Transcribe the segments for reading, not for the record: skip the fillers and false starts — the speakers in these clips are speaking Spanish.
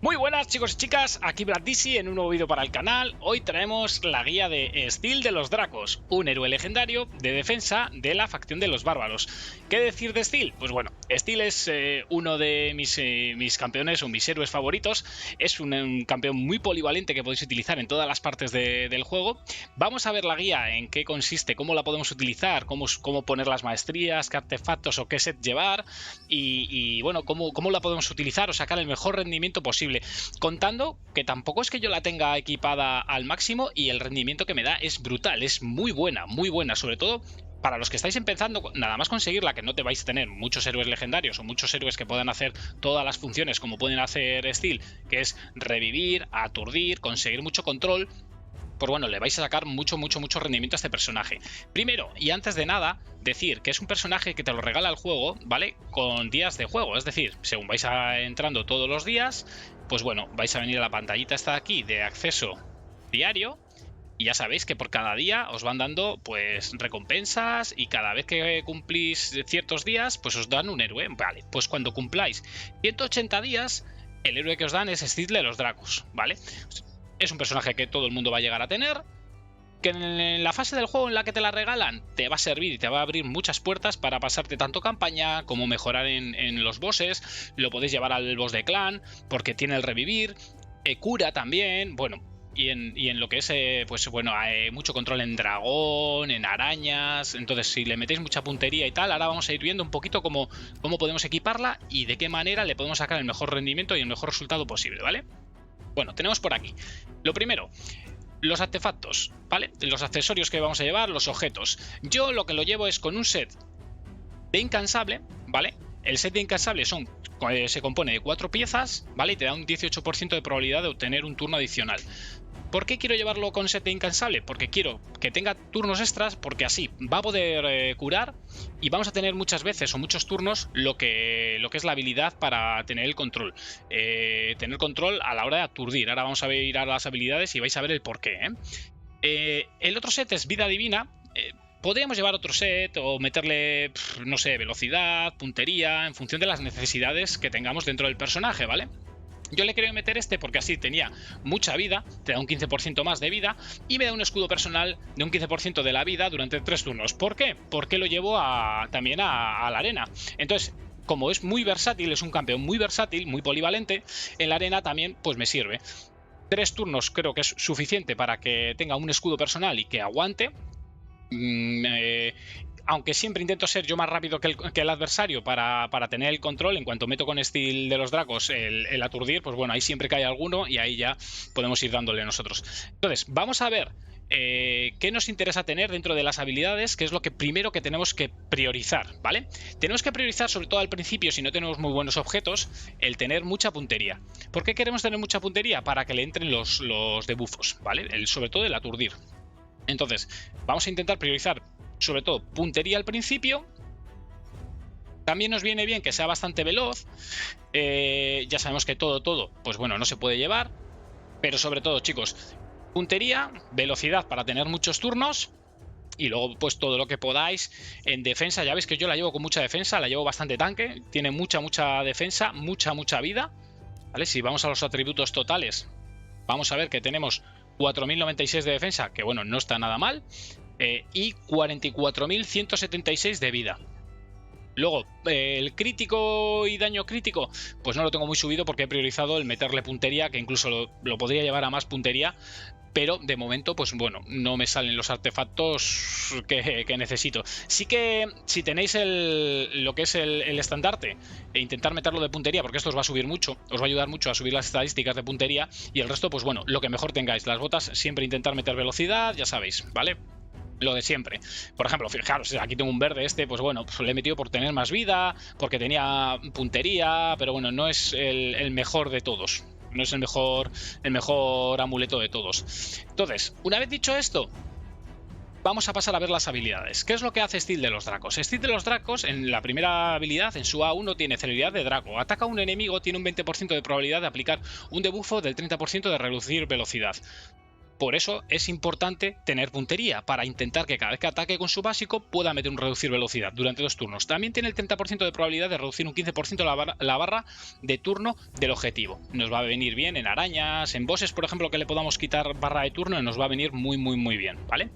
Muy buenas chicos y chicas, aquí Bradisi en un nuevo vídeo para el canal. Hoy traemos la guía de Steel de los Dracos, un héroe legendario de defensa de la facción de los bárbaros. ¿Qué decir de Steel? Pues bueno, Steel es uno de mis campeones o mis héroes favoritos. Es un campeón muy polivalente que podéis utilizar en todas las partes del juego. Vamos a ver la guía, en qué consiste, cómo la podemos utilizar, cómo poner las maestrías, qué artefactos o qué set llevar y bueno, cómo la podemos utilizar o sacar el mejor rendimiento posible. Contando que tampoco es que yo la tenga equipada al máximo y el rendimiento que me da es brutal, es muy buena, sobre todo para los que estáis empezando. Nada más conseguirla, que no te vais a tener muchos héroes legendarios o muchos héroes que puedan hacer todas las funciones como pueden hacer Steel, que es revivir, aturdir, conseguir mucho control. Pues bueno, le vais a sacar mucho rendimiento a este personaje. Primero, y antes de nada, decir que es un personaje que te lo regala el juego, ¿vale? Con días de juego, es decir, según vais entrando todos los días, pues bueno, vais a venir a la pantallita esta de aquí de acceso diario. Y ya sabéis que por cada día os van dando pues recompensas y cada vez que cumplís ciertos días pues os dan un héroe. Vale, pues cuando cumpláis 180 días, el héroe que os dan es Steel de los Dracos, ¿vale? Es un personaje que todo el mundo va a llegar a tener, que en la fase del juego en la que te la regalan te va a servir y te va a abrir muchas puertas para pasarte tanto campaña como mejorar en los bosses. Lo podéis llevar al boss de clan porque tiene el revivir, cura también, bueno, y en lo que es pues bueno, mucho control en dragón, en arañas. Entonces si le metéis mucha puntería y tal, ahora vamos a ir viendo un poquito cómo podemos equiparla y de qué manera le podemos sacar el mejor rendimiento y el mejor resultado posible, ¿vale? Bueno, tenemos por aquí, lo primero, los artefactos, ¿vale? Los accesorios que vamos a llevar, los objetos. Yo lo que lo llevo es con un set de incansable, ¿vale? El set de incansable se compone de 4 piezas, ¿vale? Y te da un 18% de probabilidad de obtener un turno adicional. ¿Por qué quiero llevarlo con set de incansable? Porque quiero que tenga turnos extras, porque así va a poder curar y vamos a tener muchas veces o muchos turnos lo que es la habilidad para tener el control. Tener control a la hora de aturdir. Ahora vamos a ir a las habilidades y vais a ver el porqué, el otro set es vida divina. Podríamos llevar otro set o meterle, no sé, velocidad, puntería, en función de las necesidades que tengamos dentro del personaje, ¿vale? Yo le quería meter este porque así tenía mucha vida, te da un 15% más de vida y me da un escudo personal de un 15% de la vida durante 3 turnos. ¿Por qué? Porque lo llevo también a la arena. Entonces, como es muy versátil, es un campeón muy versátil, muy polivalente, en la arena también pues me sirve. 3 turnos creo que es suficiente para que tenga un escudo personal y que aguante. Aunque siempre intento ser yo más rápido que el adversario para tener el control. En cuanto meto con Steel de los Dracos el aturdir, pues bueno, ahí siempre cae alguno y ahí ya podemos ir dándole nosotros. Entonces, vamos a ver qué nos interesa tener dentro de las habilidades, que es lo que primero que tenemos que priorizar, ¿vale? Tenemos que priorizar, sobre todo al principio, si no tenemos muy buenos objetos, el tener mucha puntería. ¿Por qué queremos tener mucha puntería? Para que le entren los debuffos, ¿vale? Sobre todo el aturdir. Entonces, vamos a intentar priorizar sobre todo puntería al principio. También nos viene bien que sea bastante veloz. Ya sabemos que todo, pues bueno, no se puede llevar. Pero sobre todo, chicos, puntería, velocidad para tener muchos turnos. Y luego, pues todo lo que podáis en defensa. Ya veis que yo la llevo con mucha defensa, la llevo bastante tanque. Tiene mucha defensa, mucha vida. ¿Vale? Si vamos a los atributos totales, vamos a ver que tenemos 4096 de defensa, que bueno, no está nada mal. Y 44.176 de vida. Luego, el crítico y daño crítico, pues no lo tengo muy subido porque he priorizado el meterle puntería, que incluso lo podría llevar a más puntería. Pero de momento, pues bueno, no me salen los artefactos que necesito. Sí que si tenéis lo que es el estandarte, e intentar meterlo de puntería, porque esto os va a subir mucho, os va a ayudar mucho a subir las estadísticas de puntería. Y el resto, pues bueno, lo que mejor tengáis. Las botas, siempre intentar meter velocidad, ya sabéis, ¿vale? Lo de siempre. Por ejemplo, fijaros, aquí tengo un verde pues bueno, pues le he metido por tener más vida, porque tenía puntería, pero bueno, no es el mejor de todos. No es el mejor amuleto de todos. Entonces, una vez dicho esto, vamos a pasar a ver las habilidades. ¿Qué es lo que hace Steel de los Dracos? Steel de los Dracos, en la primera habilidad, en su A1, tiene celeridad de Draco. Ataca a un enemigo, tiene un 20% de probabilidad de aplicar un debuffo del 30% de reducir velocidad. Por eso es importante tener puntería, para intentar que cada vez que ataque con su básico pueda meter un reducir velocidad durante 2 turnos. También tiene el 30% de probabilidad de reducir un 15% la barra de turno del objetivo. Nos va a venir bien en arañas, en bosses, por ejemplo, que le podamos quitar barra de turno, y nos va a venir muy bien, ¿vale?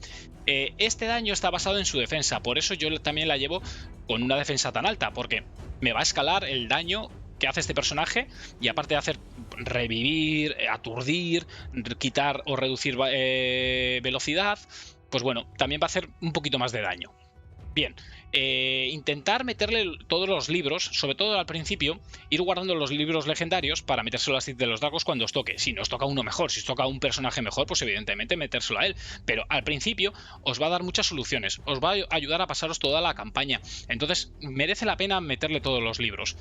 Este daño está basado en su defensa, por eso yo también la llevo con una defensa tan alta, porque me va a escalar el daño que hace este personaje, y aparte de hacer revivir, aturdir, quitar o reducir velocidad, pues bueno, también va a hacer un poquito más de daño. Bien, intentar meterle todos los libros, sobre todo al principio, ir guardando los libros legendarios para metérselo a Steel de los Dracos cuando os toque. Si nos toca uno mejor, si os toca un personaje mejor, pues evidentemente metérselo a él. Pero al principio os va a dar muchas soluciones, os va a ayudar a pasaros toda la campaña. Entonces merece la pena meterle todos los libros.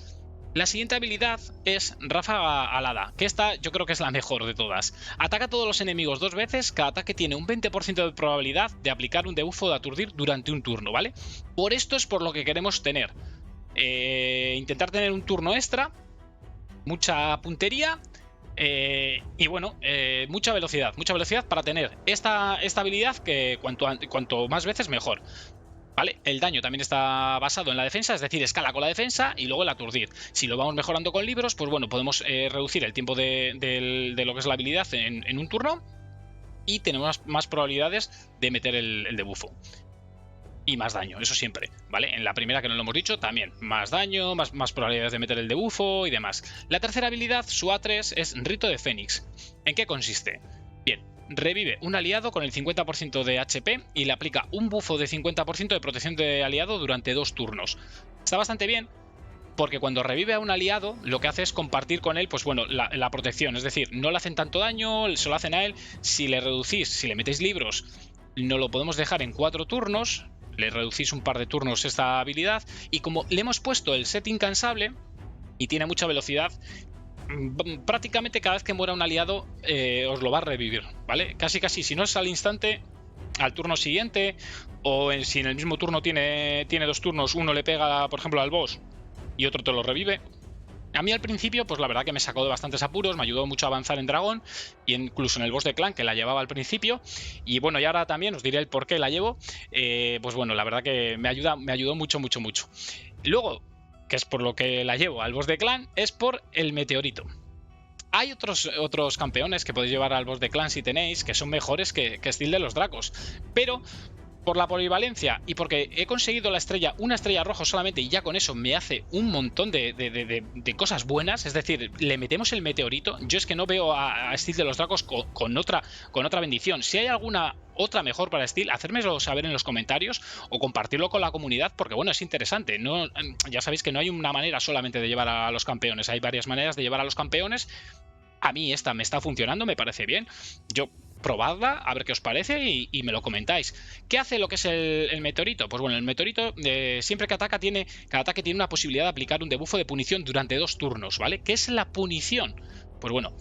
La siguiente habilidad es Ráfaga Alada, que esta yo creo que es la mejor de todas. Ataca a todos los enemigos 2 veces, cada ataque tiene un 20% de probabilidad de aplicar un debuffo de aturdir durante un turno, ¿vale? Por esto es por lo que queremos tener. Intentar tener un turno extra, mucha puntería y bueno, mucha velocidad para tener esta habilidad, que cuanto más veces mejor. ¿Vale? El daño también está basado en la defensa, es decir, escala con la defensa y luego el aturdir. Si lo vamos mejorando con libros, pues bueno, podemos reducir el tiempo de lo que es la habilidad en un turno, y tenemos más probabilidades de meter el debuffo. Y más daño, eso siempre, ¿vale? En la primera, que no lo hemos dicho, también más daño, más probabilidades de meter el debuffo y demás. La tercera habilidad, su A3, es Rito de Fénix. ¿En qué consiste? Bien, revive un aliado con el 50% de HP y le aplica un bufo de 50% de protección de aliado durante 2 turnos. Está bastante bien, porque cuando revive a un aliado, lo que hace es compartir con él, pues bueno, la protección. Es decir, no le hacen tanto daño, se lo hacen a él. Si le reducís, si le metéis libros, no lo podemos dejar en 4 turnos. Le reducís un par de turnos esta habilidad. Y como le hemos puesto el set incansable y tiene mucha velocidad, prácticamente cada vez que muera un aliado os lo va a revivir, ¿vale? Casi, si no es al instante, al turno siguiente, o si en el mismo turno tiene 2 turnos, uno le pega, por ejemplo, al boss y otro te lo revive. A mí al principio, pues la verdad que me sacó de bastantes apuros, me ayudó mucho a avanzar en dragón, y incluso en el boss de clan, que la llevaba al principio. Y bueno, y ahora también os diré el por qué la llevo. Pues bueno, la verdad que me ayudó mucho. Luego, que es por lo que la llevo al boss de clan, es por el meteorito. Hay otros campeones que podéis llevar al boss de clan si tenéis, que son mejores que Steel de los Dracos, pero por la polivalencia y porque he conseguido una estrella roja solamente, y ya con eso me hace un montón de cosas buenas. Es decir, le metemos el meteorito. Yo es que no veo a Steel de los Dracos con otra bendición. Si hay alguna otra mejor para Steel, hacérmelo saber en los comentarios o compartirlo con la comunidad, porque bueno, es interesante. Ya sabéis que no hay una manera solamente de llevar a los campeones, hay varias maneras de llevar a los campeones. A mí esta me está funcionando, me parece bien. Yo probadla, a ver qué os parece y me lo comentáis. ¿Qué hace lo que es el meteorito? Pues bueno, el meteorito, siempre que ataca, cada ataque tiene una posibilidad de aplicar un debuffo de punición durante 2 turnos, ¿vale? ¿Qué es la punición? Pues bueno,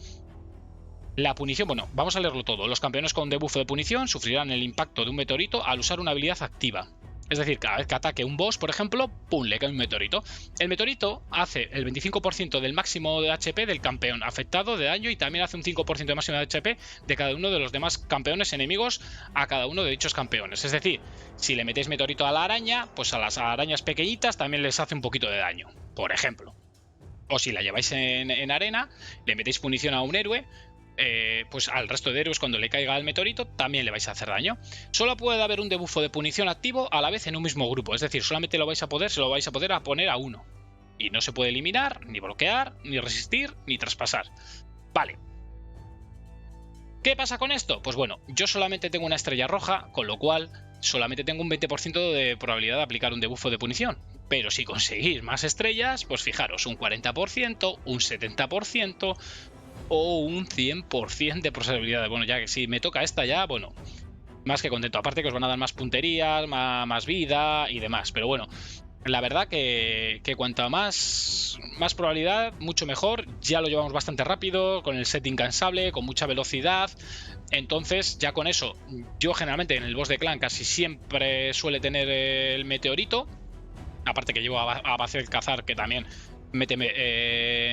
la punición, bueno, vamos a leerlo todo. Los campeones con debuffo de punición sufrirán el impacto de un meteorito al usar una habilidad activa. Es decir, cada vez que ataque un boss, por ejemplo, ¡pum!, le cae un meteorito. El meteorito hace el 25% del máximo de HP del campeón afectado de daño, y también hace un 5% de máximo de HP de cada uno de los demás campeones enemigos a cada uno de dichos campeones. Es decir, si le metéis meteorito a la araña, pues a las arañas pequeñitas también les hace un poquito de daño, por ejemplo. O si la lleváis en arena, le metéis punición a un héroe, pues al resto de héroes, cuando le caiga el meteorito, también le vais a hacer daño. Solo puede haber un debuffo de punición activo a la vez en un mismo grupo, es decir, solamente se lo vais a poder poner a uno, y no se puede eliminar, ni bloquear, ni resistir, ni traspasar. Vale. ¿Qué pasa con esto? Pues bueno, yo solamente tengo una estrella roja, con lo cual solamente tengo un 20% de probabilidad de aplicar un debuffo de punición. Pero si conseguís más estrellas, pues fijaros, un 40%, un 70%... o un 100% de posibilidad. Bueno, ya que si me toca esta ya, bueno, más que contento. Aparte que os van a dar más punterías, más vida y demás. Pero bueno, la verdad que cuanta más probabilidad, mucho mejor. Ya lo llevamos bastante rápido, con el set incansable, con mucha velocidad. Entonces, ya con eso, yo generalmente en el boss de clan casi siempre suele tener el meteorito. Aparte que llevo a Bazel Cazar, que también mete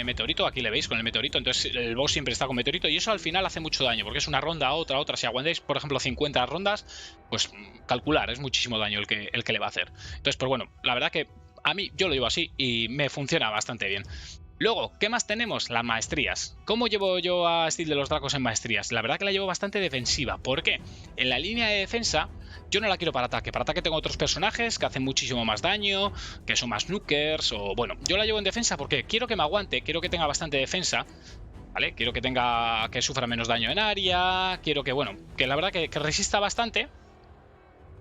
meteorito, aquí le veis con el meteorito, entonces el boss siempre está con meteorito y eso al final hace mucho daño, porque es una ronda, otra, si aguantáis por ejemplo 50 rondas, pues calcular, es muchísimo daño el que le va a hacer. Entonces pues bueno, la verdad que a mí yo lo llevo así y me funciona bastante bien. Luego, ¿qué más tenemos? Las maestrías. ¿Cómo llevo yo a Steel de los Dracos en maestrías? La verdad que la llevo bastante defensiva. ¿Por qué? En la línea de defensa yo no la quiero para ataque. Para ataque tengo otros personajes que hacen muchísimo más daño, que son más nukers o... Bueno, yo la llevo en defensa porque quiero que me aguante, quiero que tenga bastante defensa, ¿vale? Quiero que tenga... que sufra menos daño en área, quiero que, bueno, que la verdad que resista bastante.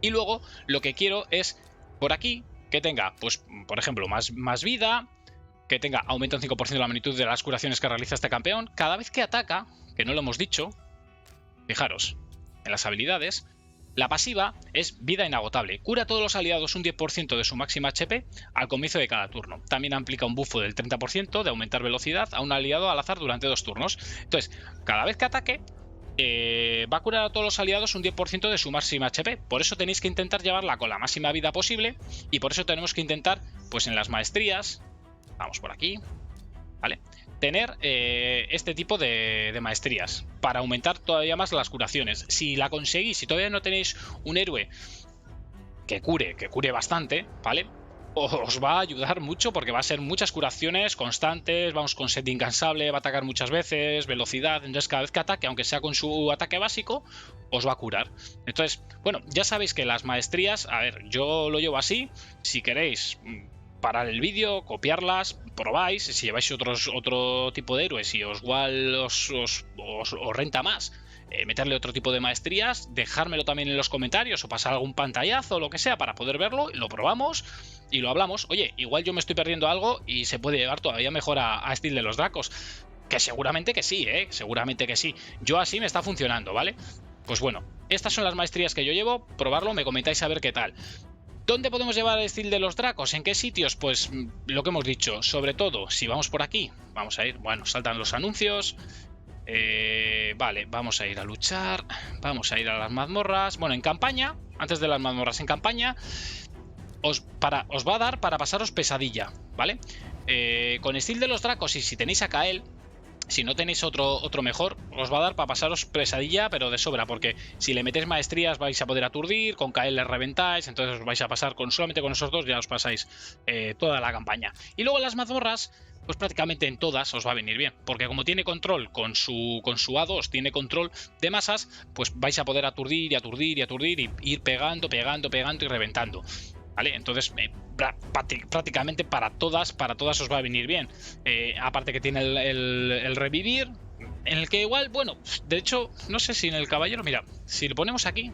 Y luego lo que quiero es, por aquí, que tenga, pues, por ejemplo, más vida, que tenga aumento en 5% la magnitud de las curaciones que realiza este campeón. Cada vez que ataca, que no lo hemos dicho, fijaros, en las habilidades, la pasiva es vida inagotable. Cura a todos los aliados un 10% de su máxima HP al comienzo de cada turno. También aplica un buffo del 30% de aumentar velocidad a un aliado al azar durante 2 turnos. Entonces, cada vez que ataque, va a curar a todos los aliados un 10% de su máxima HP. Por eso tenéis que intentar llevarla con la máxima vida posible y por eso tenemos que intentar, pues en las maestrías, vamos por aquí, ¿vale? Tener este tipo de maestrías para aumentar todavía más las curaciones. Si la conseguís, si todavía no tenéis un héroe que cure bastante, ¿vale? Os va a ayudar mucho porque va a ser muchas curaciones constantes, vamos con set incansable, va a atacar muchas veces, velocidad, entonces cada vez que ataque, aunque sea con su ataque básico, os va a curar. Entonces, bueno, ya sabéis que las maestrías, a ver, yo lo llevo así, si queréis parar el vídeo, copiarlas, probáis, si lleváis otro tipo de héroes y os igual os renta más meterle otro tipo de maestrías, dejármelo también en los comentarios o pasar algún pantallazo o lo que sea para poder verlo, lo probamos y lo hablamos. Oye, igual yo me estoy perdiendo algo y se puede llevar todavía mejor a Steel de los Dracos, que seguramente que sí, seguramente que sí. Yo así me está funcionando, ¿vale? Pues bueno, estas son las maestrías que yo llevo, probarlo, me comentáis a ver qué tal. ¿Dónde podemos llevar el Steel de los Dracos? ¿En qué sitios? Pues lo que hemos dicho, sobre todo, si vamos por aquí, vamos a ir, bueno, saltan los anuncios, vale, vamos a ir a luchar, vamos a ir a las mazmorras, bueno, en campaña, antes de las mazmorras, en campaña, os va a dar para pasaros pesadilla, ¿vale? Con Steel de los Dracos y si tenéis a Kael, si no tenéis otro mejor, os va a dar para pasaros pesadilla, pero de sobra, porque si le metéis maestrías vais a poder aturdir, con Kael le reventáis, entonces os vais a pasar solamente con esos dos, ya os pasáis toda la campaña. Y luego en las mazmorras, pues prácticamente en todas os va a venir bien, porque como tiene control con su A2, tiene control de masas, pues vais a poder aturdir y aturdir y aturdir y ir pegando y reventando. ¿Vale? Entonces, prácticamente para todas os va a venir bien. Aparte que tiene el revivir, en el que igual, bueno, de hecho, no sé si en el caballero, mira, si lo ponemos aquí,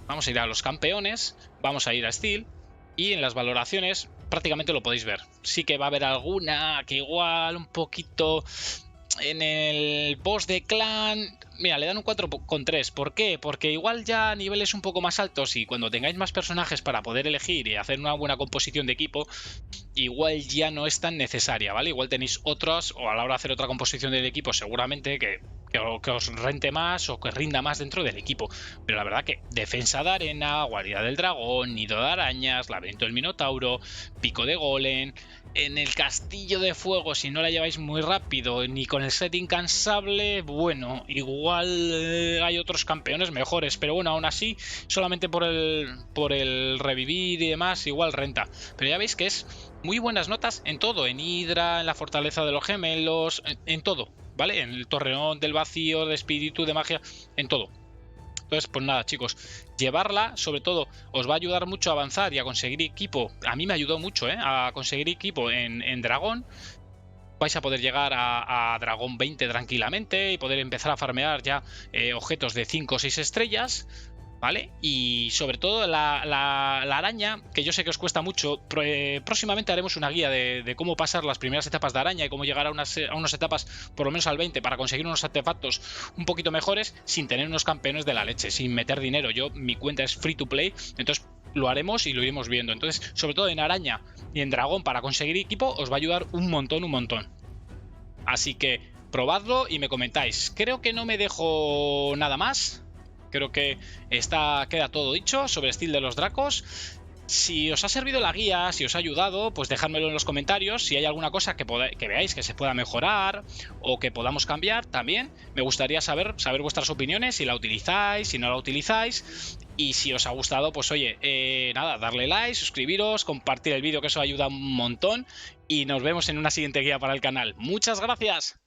vamos a ir a los campeones, vamos a ir a Steel, y en las valoraciones prácticamente lo podéis ver. Sí que va a haber alguna que igual un poquito... En el boss de clan, mira, le dan un 4,3. ¿Por qué? Porque igual ya a niveles un poco más altos y cuando tengáis más personajes para poder elegir y hacer una buena composición de equipo, igual ya no es tan necesaria, ¿vale? Igual tenéis otros, o a la hora de hacer otra composición del equipo, seguramente que os rente más o que rinda más dentro del equipo. Pero la verdad que defensa de arena, guarida del dragón, nido de arañas, laberinto del minotauro, pico de golem... En el castillo de fuego, si no la lleváis muy rápido ni con el set incansable, bueno, igual hay otros campeones mejores, pero bueno, aún así, solamente por el revivir y demás, igual renta. Pero ya veis que es muy buenas notas en todo, en Hydra, en la fortaleza de los gemelos, en todo, ¿vale? En el torreón del vacío, de espíritu, de magia, en todo. Entonces, pues nada, chicos, llevarla, sobre todo, os va a ayudar mucho a avanzar y a conseguir equipo. A mí me ayudó mucho, a conseguir equipo en dragón. Vais a poder llegar a dragón 20 tranquilamente y poder empezar a farmear ya objetos de 5 o 6 estrellas, ¿vale? Y sobre todo la araña, que yo sé que os cuesta mucho. Próximamente haremos una guía de cómo pasar las primeras etapas de araña y cómo llegar a unas etapas por lo menos al 20 para conseguir unos artefactos un poquito mejores sin tener unos campeones de la leche, sin meter dinero. Mi cuenta es free to play, entonces lo haremos y lo iremos viendo. Entonces, sobre todo en araña y en dragón, para conseguir equipo os va a ayudar un montón. Así que probadlo y me comentáis. Creo que no me dejo nada más. Creo que queda todo dicho sobre Steel de los Dracos. Si os ha servido la guía, si os ha ayudado, pues dejádmelo en los comentarios. Si hay alguna cosa que veáis que se pueda mejorar o que podamos cambiar, también me gustaría saber vuestras opiniones, si la utilizáis, si no la utilizáis. Y si os ha gustado, pues oye, nada, darle like, suscribiros, compartir el vídeo, que eso ayuda un montón. Y nos vemos en una siguiente guía para el canal. ¡Muchas gracias!